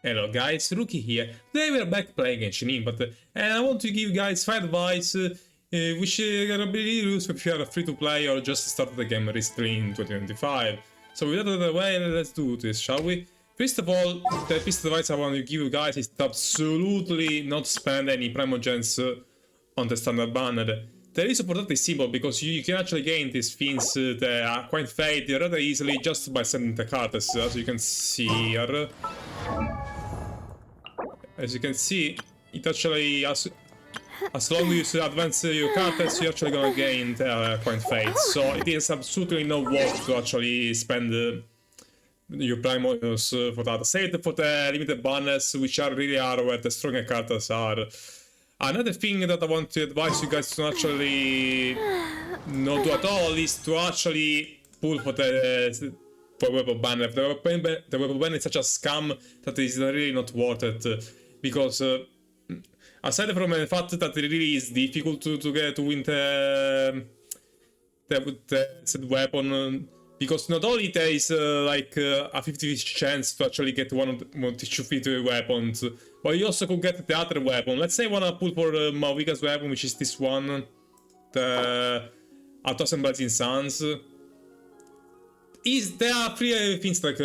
Hello guys, Rookie here. Today we're back playing Genshin Impact, and I want to give you guys 5 advice which are gonna be really useful if you are free to play or just started the game recently in 2025. So with that out of the way, let's do this, shall we? First of all, the piece of advice I want to give you guys is to absolutely not spend any Primogens on the standard banner. There is a protective symbol because you can actually gain these things that are quite fade rather easily just by sending the cards, as you can see here. As you can see, it actually, as long as you advance your cards, you're actually gonna gain the coin fate. So it is absolutely no worth to actually spend your primos for that. Save for the limited banners, which are really are where the stronger cards are. Another thing that I want to advise you guys to actually not do at all is to actually pull for the weapon banner. The weapon banner is such a scam that it is really not worth it. Because aside from the fact that it really is difficult to win the said weapon, because not only there is like a 50-50 chance to actually get one of the 2 weapons, but you also could get the other weapon. Let's say I wanna pull for Mavica's weapon, which is this one, the 1000 Blazing Suns. There are 3 things that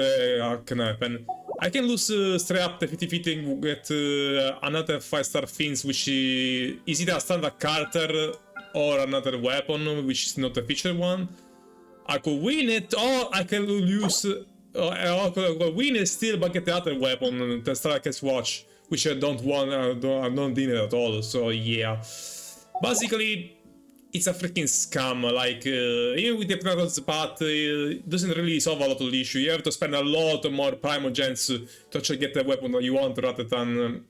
can happen. I can lose straight up the 50-50 and get another 5-star things, which is either a standard Carter or another weapon, which is not a featured one. I could win it, or I can lose, or I could win it still, but get the other weapon, the Striker's Watch, which I don't want, I don't need it at all. So yeah, basically, it's a freaking scam. Like even with the Hypnosis path, it doesn't really solve a lot of the issue. You have to spend a lot more Primogens to actually get the weapon that you want, rather than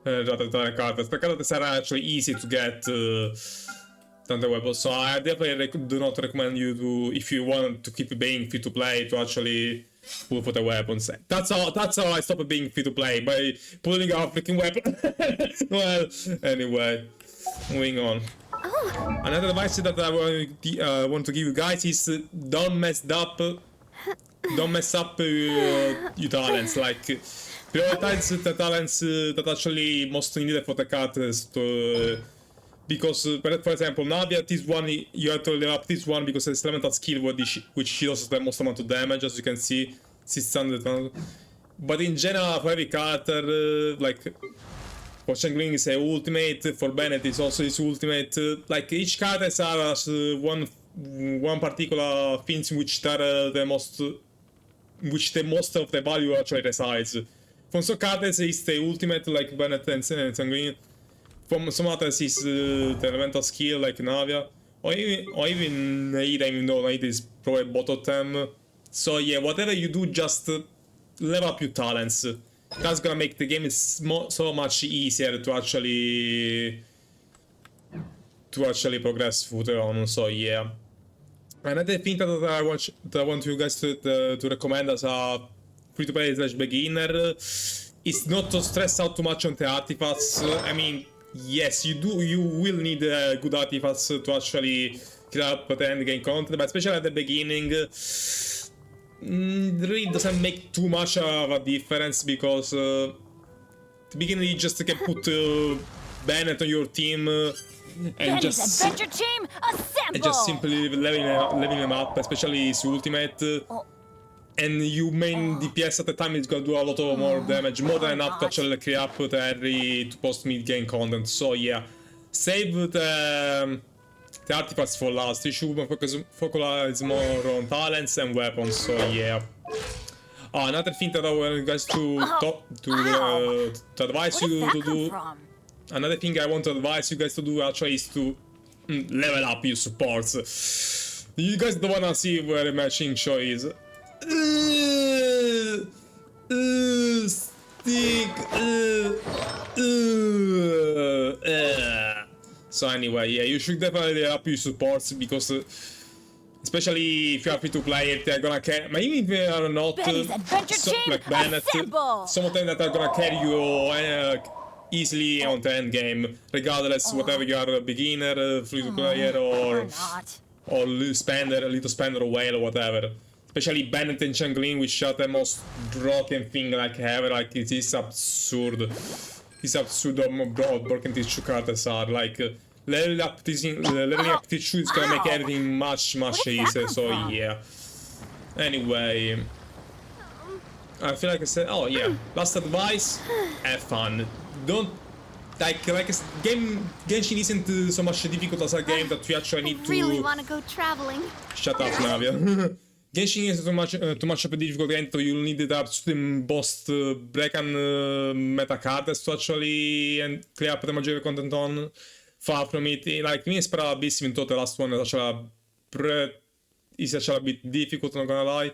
cards. The cards are actually easy to get than the weapon. So I definitely do not recommend you to, if you want to keep being free to play, to actually pull for the weapons. That's how I stopped being free to play, by pulling out a freaking weapon. Well, anyway, moving on. Another advice that I want to give you guys is don't mess up your talents. Like prioritize the talents that actually most needed for the cards because for example, Navia, this one you have to level up this one because it's elemental skill which deals the most amount of damage, as you can see, 600. But in general, for every character, like for Shangling is a ultimate, for Bennett is also his ultimate. Like each card has one particular things which are the most of the value actually resides. From some cards is the ultimate, like Bennett and Sanguine. From some others is the elemental skill, like Navia, or even Naida, even though Naida is probably both of them. So yeah, whatever you do, just level up your talents. That's gonna make the game so much easier to actually progress further on. So yeah. Another thing that I want you guys to recommend as a free-to-play / beginner is not to stress out too much on the artifacts. I mean, yes, you will need good artifacts to actually clear up the endgame content, but especially at the beginning, it really doesn't make too much of a difference, because at the beginning you just can put Bennett on your team and just simply leveling him up, especially his ultimate. And your main DPS at the time is gonna do a lot of more damage, more than enough to actually clear up the early to post mid-game content. So yeah, save the artifacts for last. You should focus more on talents and weapons. So yeah. Another thing that I want you guys to advise you to do. Another thing I want to advise you guys to do actually is to level up your supports. You guys don't wanna see where the matching show is. Stick. So anyway, yeah, you should definitely up your supports, because especially if you are free to play it, they're gonna carry. Maybe if they are not like Bennett, some of them that are gonna carry you easily on the end game, regardless whether you are a beginner, free to player, or little spender, or whale, or whatever. especially Bennett and Changeling, which are the most broken thing like ever. Like it is absurd. It's absurd how broken these two characters are. Like leveling up these two is gonna make everything much easier. So yeah. Anyway, I feel like I said. Oh yeah. Last advice: have fun. Don't. Genshin isn't so much difficult as a game that you actually need to. Really want to go traveling. Shut up, Navia. Genshin isn't too much of a difficult game, so you'll need the absolute most break-and meta cards to actually and clear up the majority of content on. Far from it. Like, mi sperava bellissimo in toto, the last one is actually a bit difficult, not gonna lie.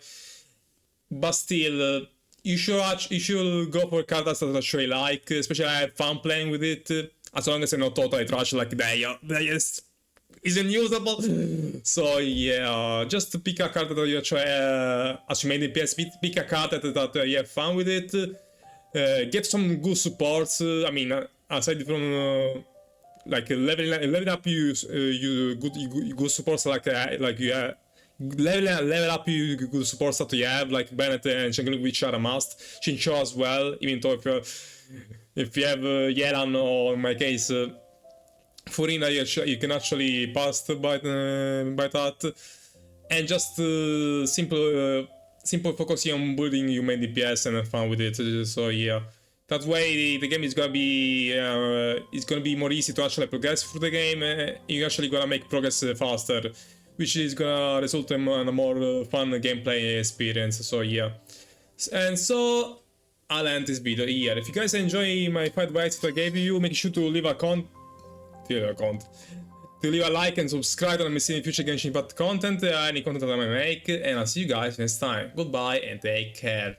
But still, you should go for characters that I actually like, especially I have fun playing with it, as long as they're not totally trash like they isn't usable. So yeah, just pick a card that you actually, as you made in PS, pick a card that you have fun with it, get some good supports, I mean, aside from like leveling up you good supports like you have. Level up you good supports that you have, like Bennett and Changeling, which are a must. Chincho as well, even though if you have Yelan, or in my case Furina, you can actually pass by that. And just simple focusing on building your main DPS and have fun with it. So yeah, that way the game is gonna be more easy to actually progress through the game. You're actually gonna make progress faster, which is gonna result in a more fun gameplay experience. So yeah, and so I'll end this video here. If you guys enjoy my 5 advice that I gave you, make sure to leave a like and subscribe to not miss any future Genshin Impact content, any content that I may make, and I'll see you guys next time. Goodbye and take care.